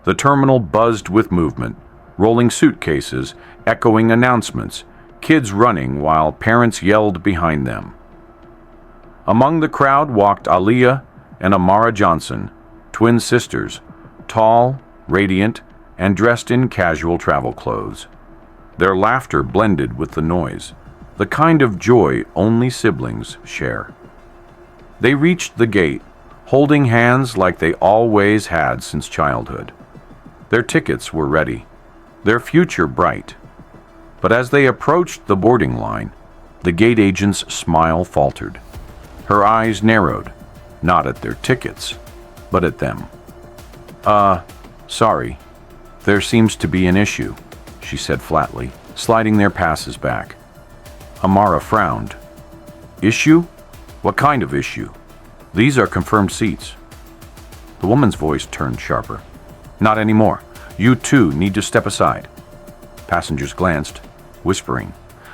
The terminal buzzed with movement, rolling suitcases, echoing announcements, kids running while parents yelled behind them. Among the crowd walked Aaliyah and Amara Johnson, twin sisters, tall, radiant, and dressed in casual travel clothes. Their laughter blended with the noise, the kind of joy only siblings share. They reached the gate, holding hands like they always had since childhood. Their tickets were ready, their future bright. But as they approached the boarding line, the gate agent's smile faltered. Her eyes narrowed, not at their tickets, but at them. Sorry, there seems to be an issue," she said flatly, sliding their passes back. Amara frowned. "Issue? What kind of issue? These are confirmed seats." The woman's voice turned sharper. "Not anymore. You two need to step aside." Passengers glanced, whispering.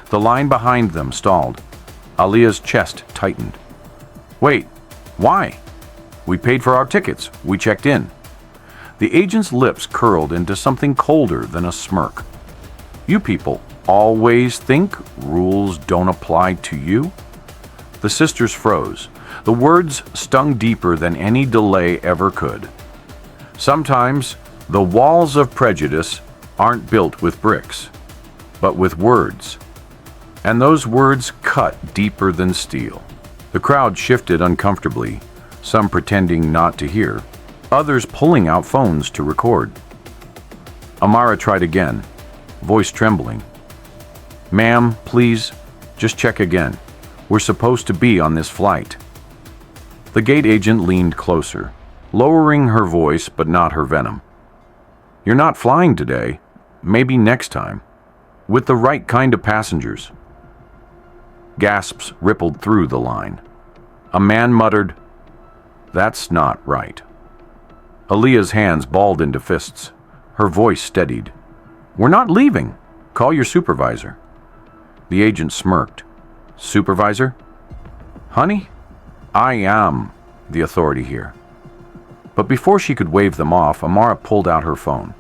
The line behind them stalled. Aaliyah's chest tightened. "Wait, why? We paid for our tickets. We checked in." The agent's lips curled into something colder than a smirk. "You people always think rules don't apply to you?" The sisters froze. The words stung deeper than any delay ever could. Sometimes the walls of prejudice aren't built with bricks, but with words. And those words cut deeper than steel. The crowd shifted uncomfortably, some pretending not to hear, others pulling out phones to record. Amara tried again, voice trembling. "Ma'am, please, just check again. We're supposed to be on this flight." The gate agent leaned closer, lowering her voice but not her venom. "You're not flying today. Maybe next time. With the right kind of passengers." Gasps rippled through the line. A man muttered, "That's not right." Aaliyah's hands balled into fists. Her voice steadied. "We're not leaving. Call your supervisor." The agent smirked. "Supervisor? Honey, I am the authority here." But before she could wave them off, Amara pulled out her phone.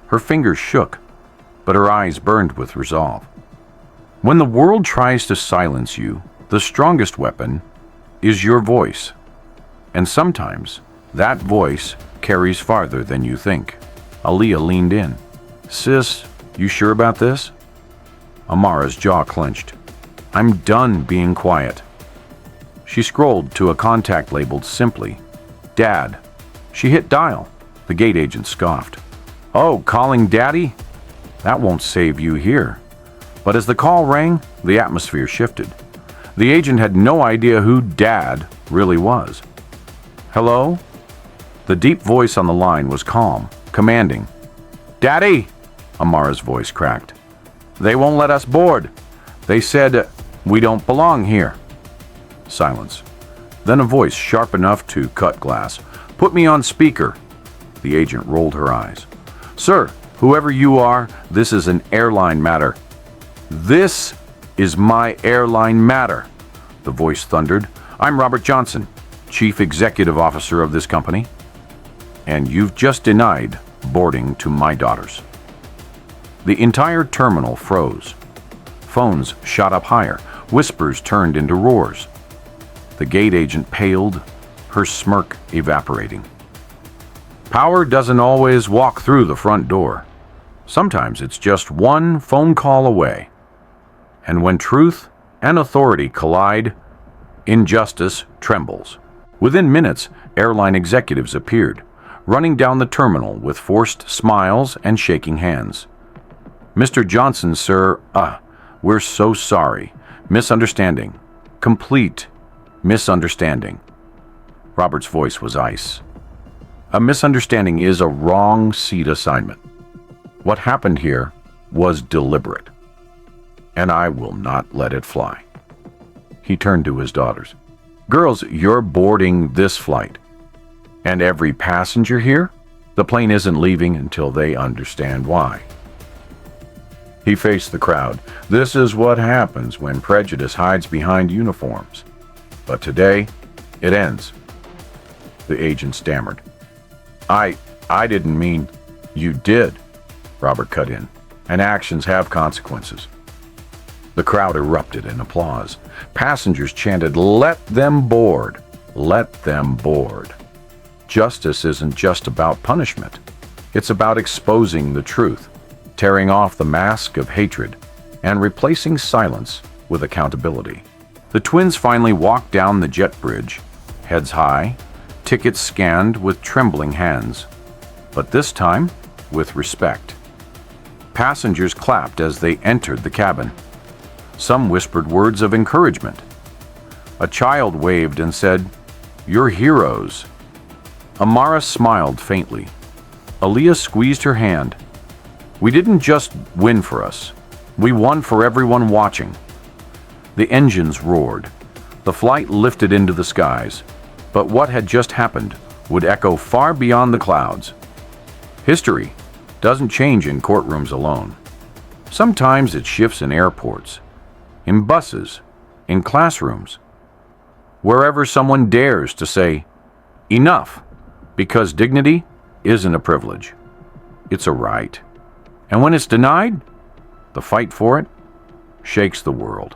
Her fingers shook, but her eyes burned with resolve. When the world tries to silence you, the strongest weapon is your voice. And sometimes that voice carries farther than you think. Aaliyah leaned in. "Sis, you sure about this?" Amara's jaw clenched. "I'm done being quiet." She scrolled to a contact labeled simply, "Dad." She hit dial. The gate agent scoffed. "Oh, calling Daddy? That won't save you here." But as the call rang, the atmosphere shifted. The agent had no idea who Dad really was. "Hello?" The deep voice on the line was calm, commanding. "Daddy!" Amara's voice cracked. "They won't let us board. They said we don't belong here." Silence. Then a voice sharp enough to cut glass. "Put me on speaker." The agent rolled her eyes. "Sir, whoever you are, this is an airline matter." "This is my airline matter," the voice thundered. "I'm Robert Johnson, Chief Executive Officer of this company, and you've just denied boarding to my daughters." The entire terminal froze. Phones shot up higher. Whispers turned into roars. The gate agent paled, her smirk evaporating. Power doesn't always walk through the front door. Sometimes it's just one phone call away. And when truth and authority collide, injustice trembles. Within minutes, airline executives appeared, running down the terminal with forced smiles and shaking hands. "Mr. Johnson, sir, we're so sorry. Misunderstanding. Complete misunderstanding." Robert's voice was ice. "A misunderstanding is a wrong seat assignment. What happened here was deliberate, and I will not let it fly." He turned to his daughters. "Girls, you're boarding this flight. And every passenger here? The plane isn't leaving until they understand why." He faced the crowd. "This is what happens when prejudice hides behind uniforms. But today, it ends." The agent stammered. I didn't mean..." You did, Robert cut in, and actions have consequences. The crowd erupted in applause. Passengers chanted, "Let them board! Let them board!" Justice isn't just about punishment. It's about exposing the truth, tearing off the mask of hatred, and replacing silence with accountability. The twins finally walked down the jet bridge, heads high, tickets scanned with trembling hands, but this time with respect. Passengers clapped as they entered the cabin. Some whispered words of encouragement. A child waved and said, "You're heroes." Amara smiled faintly. Aaliyah squeezed her hand. "We didn't just win for us. We won for everyone watching." The engines roared. The flight lifted into the skies. But what had just happened would echo far beyond the clouds. History doesn't change in courtrooms alone. Sometimes it shifts in airports, in buses, in classrooms, wherever someone dares to say, "Enough," because dignity isn't a privilege. It's a right. And when it's denied, the fight for it shakes the world.